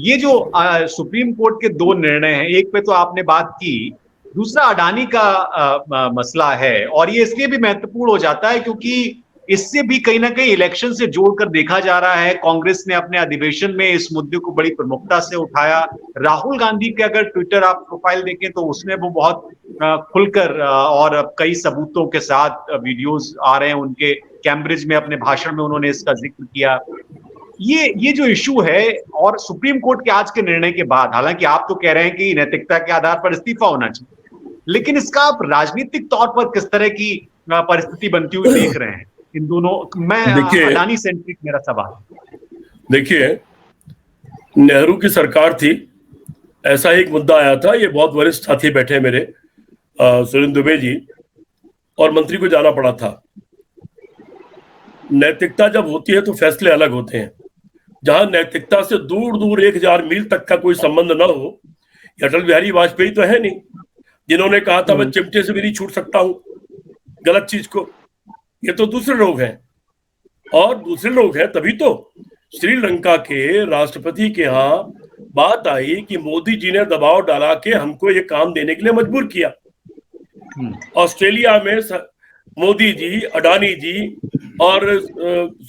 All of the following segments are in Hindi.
ये जो सुप्रीम कोर्ट के दो निर्णय हैं, एक पे तो आपने बात की, दूसरा अडानी का मसला है, और ये इसलिए भी महत्वपूर्ण हो जाता है क्योंकि इससे भी कहीं ना कहीं इलेक्शन से जोड़कर देखा जा रहा है। कांग्रेस ने अपने अधिवेशन में इस मुद्दे को बड़ी प्रमुखता से उठाया। राहुल गांधी के अगर ट्विटर आप प्रोफाइल देखें तो उसमें वो बहुत खुलकर और कई सबूतों के साथ वीडियोस आ रहे हैं उनके, कैम्ब्रिज में अपने भाषण में उन्होंने इसका जिक्र किया। ये जो इशू है, और सुप्रीम कोर्ट के आज के निर्णय के बाद, हालांकि आप तो कह रहे हैं कि नैतिकता के आधार पर इस्तीफा होना चाहिए, लेकिन इसका आप राजनीतिक तौर पर किस तरह की परिस्थिति बनती हुई देख रहे हैं इन दोनों? मैं अडानी सेंट्रिक मेरा सवाल। देखिए, नेहरू की सरकार थी, ऐसा एक मुद्दा आया था, ये बहुत वरिष्ठ साथी बैठे मेरे सुरेंद्र दुबे जी, और मंत्री को जाना पड़ा था। नैतिकता जब होती है तो फैसले अलग होते हैं। जहां नैतिकता से दूर दूर 1000 मील तक का कोई संबंध न हो, अटल बिहारी वाजपेयी तो है नहीं जिन्होंने कहा था मैं चिमटे से भी नहीं छूट सकता हूं गलत चीज को। ये तो दूसरे लोग हैं, और दूसरे लोग हैं तभी तो श्रीलंका के राष्ट्रपति के यहाँ बात आई कि मोदी जी ने दबाव डाला के हमको ये काम देने के लिए मजबूर किया। ऑस्ट्रेलिया में मोदी जी, अडानी जी और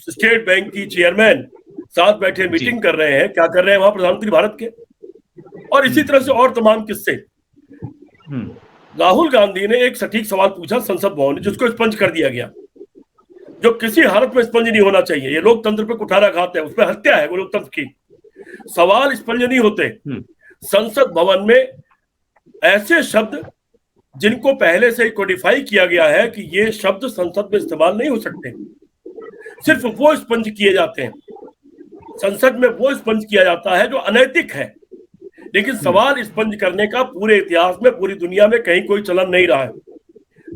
स्टेट बैंक की चेयरमैन साथ बैठे मीटिंग कर रहे हैं। क्या कर रहे हैं वहां प्रधानमंत्री भारत के? और इसी तरह से और तमाम किस्से। राहुल गांधी ने एक सटीक सवाल पूछा संसद भवन में, जिसको स्पंज कर दिया गया, जो किसी हालत में स्पंज नहीं होना चाहिए। ये लोकतंत्र पे कुठाराघात है, उसमें हत्या है वो लोकतंत्र की। सवाल स्पंज नहीं होते। संसद भवन में ऐसे शब्द जिनको पहले से कोडिफाई किया गया है कि ये शब्द संसद में इस्तेमाल नहीं हो सकते, सिर्फ वो स्पंज किए जाते हैं। संसद में वो स्पंज किया जाता है जो अनैतिक है। लेकिन सवाल स्पंज करने का पूरे इतिहास में, पूरी दुनिया में कहीं कोई चलन नहीं रहा है।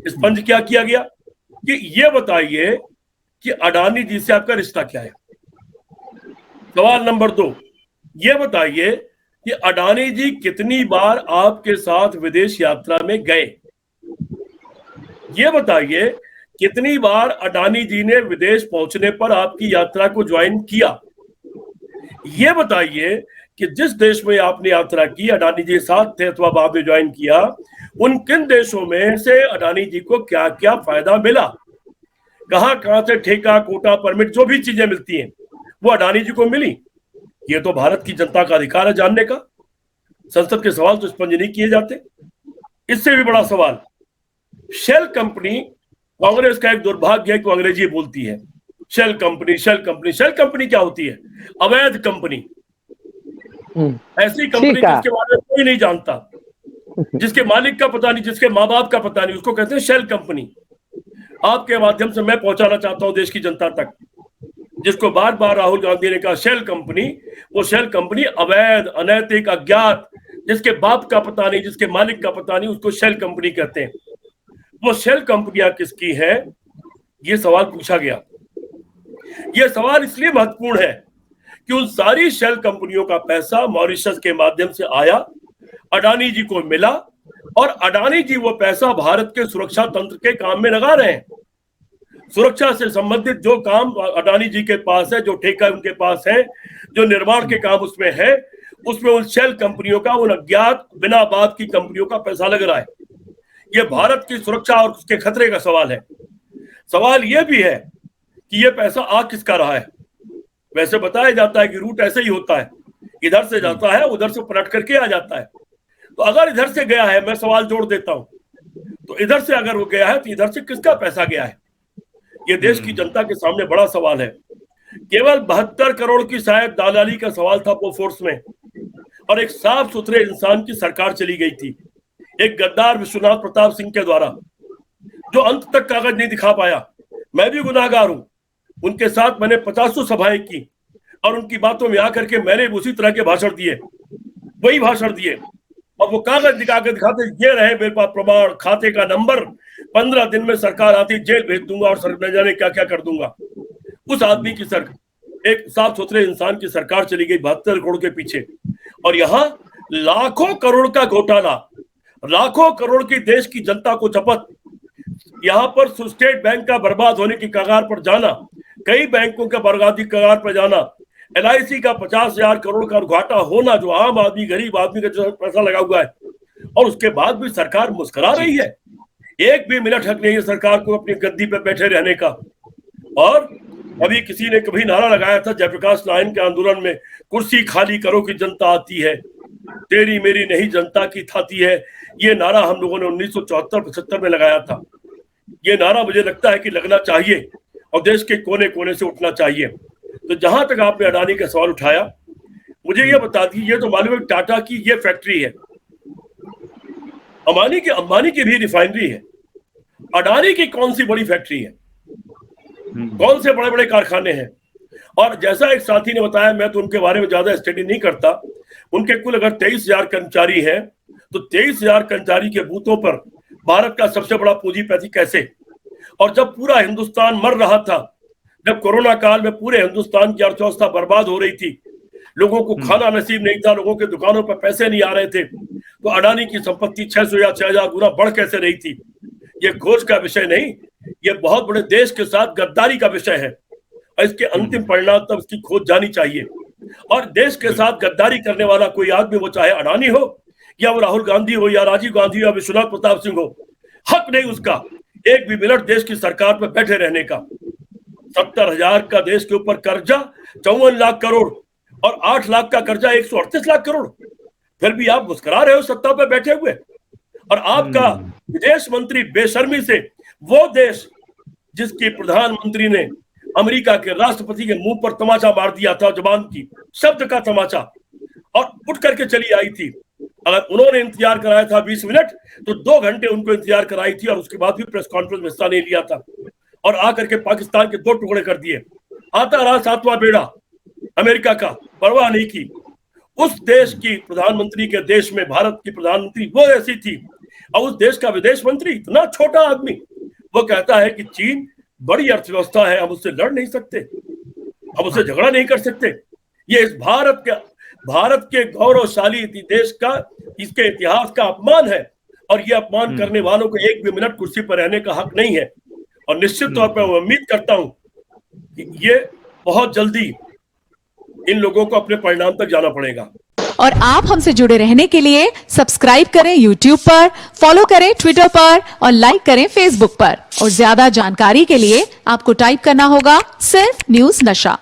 स्पंज क्या किया गया कि ये बताइए कि अडानी जी से आपका रिश्ता क्या है। सवाल नंबर 2, ये बताइए कि अडानी जी कितनी बार आपके साथ विदेश यात्रा में गए। ये बताइए कितनी बार अडानी जी ने विदेश पहुंचने पर आपकी यात्रा को ज्वाइन किया। ये बताइए कि जिस देश में आपने यात्रा की, अडानी जी साथ थे अथवा बाद में ज्वाइन किया, उन किन देशों में से अडानी जी को क्या क्या फायदा मिला, कहां से ठेका, कोटा, परमिट, जो भी चीजें मिलती हैं वो अडानी जी को मिली। ये तो भारत की जनता का अधिकार है जानने का। संसद के सवाल तो स्पंज नहीं किए जाते। इससे भी बड़ा सवाल, शेल कंपनी, कांग्रेस का एक दुर्भाग्य है कि अंग्रेजी बोलती है। Shell company, shell company, shell company क्या होती है? अवैध कंपनी। ऐसी कंपनी जिसके बारे में कोई नहीं जानता, जिसके मालिक का पता नहीं, जिसके माँ बाप का पता नहीं, उसको कहते हैं शेल कंपनी। आपके माध्यम से मैं पहुंचाना चाहता हूं देश की जनता तक, जिसको बार बार राहुल गांधी ने कहा शेल कंपनी, वो शेल कंपनी अवैध, अनैतिक, अज्ञात, जिसके बाप का पता नहीं, जिसके मालिक का पता नहीं, उसको शेल कंपनी कहते हैं। वो शेल कंपनियां किसकी है, ये सवाल पूछा गया। ये सवाल इसलिए महत्वपूर्ण है कि उन सारी शेल कंपनियों का पैसा मॉरिशस के माध्यम से आया, अडानी जी को मिला, और अडानी जी वो पैसा भारत के सुरक्षा तंत्र के काम में लगा रहे हैं। सुरक्षा से संबंधित जो काम अडानी जी के पास है, जो ठेका उनके पास है, जो निर्माण के काम उसमें है, उसमें उन शेल कंपनियों का, उन अज्ञात बिना बात की कंपनियों का पैसा लग रहा है। ये भारत की सुरक्षा और उसके खतरे का सवाल है। सवाल यह भी है कि ये पैसा आ किसका रहा है। वैसे बताया जाता है कि रूट ऐसे ही होता है, इधर से जाता है, उधर से पलट करके आ जाता है। तो अगर इधर से गया है, मैं सवाल जोड़ देता हूं, तो इधर से अगर वो गया है तो इधर से किसका पैसा गया है? ये देश की जनता के सामने बड़ा सवाल है। केवल 72 करोड़ की शायद दलाली का सवाल था बोफोर्स में, और एक साफ सुथरे इंसान की सरकार चली गई थी, एक गद्दार विश्वनाथ प्रताप सिंह के द्वारा, जो अंत तक कागज नहीं दिखा पाया। मैं भी गुनाहगार हूं, उनके साथ मैंने 50 सभाएं की, और उनकी बातों में आकर के मैंने उसी तरह के भाषण दिए, वही भाषण दिए, और वो कागज दिखाते, ये रहे मेरे पास प्रमाण, खाते का नंबर, 15 दिन में सरकार आती, जेल भेज दूंगा और सर न जाने क्या क्या कर दूंगा। उस आदमी की सरकार, एक साफ सुथरे इंसान की सरकार चली गई 72 करोड़ के पीछे, और यहाँ लाखों करोड़ का घोटाला, लाखों करोड़ की देश की जनता को जपत, यहाँ पर स्टेट बैंक का बर्बाद होने की कगार पर जाना, कई बैंकों का बर्बादी कगार पर जाना, LIC का 50,000 करोड़ का घाटा होना, जो आम आदमी, गरीब आदमी का जो पैसा लगा हुआ है, और उसके बाद भी सरकार मुस्कुरा रही है। एक भी मिनट हक नहीं है सरकार को अपनी गद्दी पे बैठे रहने का। और अभी किसी ने कभी नारा लगाया था जयप्रकाश नारायण के आंदोलन में, कुर्सी खाली करो कि जनता आती है, तेरी मेरी नहीं जनता की थाती है। ये नारा हम लोगों ने 1974-75 में लगाया था। ये नारा मुझे लगता है कि लगना चाहिए और देश के कोने कोने से उठना चाहिए। तो जहां तक आपने अडानी का सवाल उठाया, मुझे ये बता दीजिए, ये तो मालूम है टाटा की ये फैक्ट्री है, अंबानी की भी रिफाइनरी है, अडानी की कौन सी बड़ी फैक्ट्री है, कौन से बड़े बड़े कारखाने हैं। और जैसा एक साथी ने बताया, मैं तो उनके बारे में ज्यादा स्टडी नहीं करता, उनके कुल अगर 23,000 कर्मचारी हैं तो 23,000 कर्मचारी के बूथों पर भारत का सबसे बड़ा पूंजीपति कैसे। और जब पूरा हिंदुस्तान मर रहा था, जब कोरोना काल में पूरे हिंदुस्तान की अर्थव्यवस्था बर्बाद हो रही थी, लोगों को खाना नसीब नहीं था, लोगों के दुकानों पर पैसे नहीं आ रहे थे, तो अडानी की संपत्ति 600 या 6,000 गुना बढ़ कैसे रही थी। ये खोज का विषय नहीं, ये बहुत बड़े देश के साथ गद्दारी का विषय है, और इसके अंतिम परिणाम तब इसकी खोज जानी चाहिए। और देश के साथ गद्दारी करने वाला कोई आदमी, वो चाहे अडानी हो या वो राहुल गांधी हो या राजीव गांधी हो या विश्वनाथ प्रताप सिंह हो, हक नहीं उसका एक भी मिनट देश की सरकार पर बैठे रहने का। 70,000 का देश के ऊपर कर्जा 54 लाख करोड़ और 8 लाख का कर्जा 138 लाख करोड़, फिर भी आप मुस्कुरा रहे हो सत्ता पर बैठे हुए। और आपका विदेश मंत्री बेशर्मी से, वो देश जिसके प्रधानमंत्री ने अमेरिका के राष्ट्रपति के मुंह पर तमाचा मार दिया था, जबान की शब्द का तमाचा, और उठ करके चली आई थी। अगर उन्होंने इंतजार कराया था 20 मिनट, तो 2 घंटे उनको इंतजार कराई थी, और उसके बाद भी प्रेस कॉन्फ्रेंस में हिस्सा नहीं लिया था, और आकर के पाकिस्तान के 2 टुकड़े कर दिए। आता रहा 7वां बेड़ा अमेरिका का, परवाह नहीं की। उस देश की प्रधानमंत्री के देश में भारत की प्रधानमंत्री वो ऐसी थी, और उस देश का विदेश मंत्री इतना छोटा आदमी, वो कहता है कि चीन बड़ी अर्थव्यवस्था है, हम उससे लड़ नहीं सकते, हम उससे झगड़ा नहीं कर सकते। ये इस भारत के गौरवशाली देश का, इसके इतिहास का अपमान है, और ये अपमान करने वालों को एक भी मिनट कुर्सी पर रहने का हक नहीं है। और निश्चित तौर पर मैं उम्मीद करता हूं कि ये बहुत जल्दी इन लोगों को अपने परिणाम तक जाना पड़ेगा। और आप हमसे जुड़े रहने के लिए सब्सक्राइब करें YouTube पर, फॉलो करें Twitter पर और लाइक करें Facebook पर। और ज्यादा जानकारी के लिए आपको टाइप करना होगा सिर्फ न्यूज़ नशा।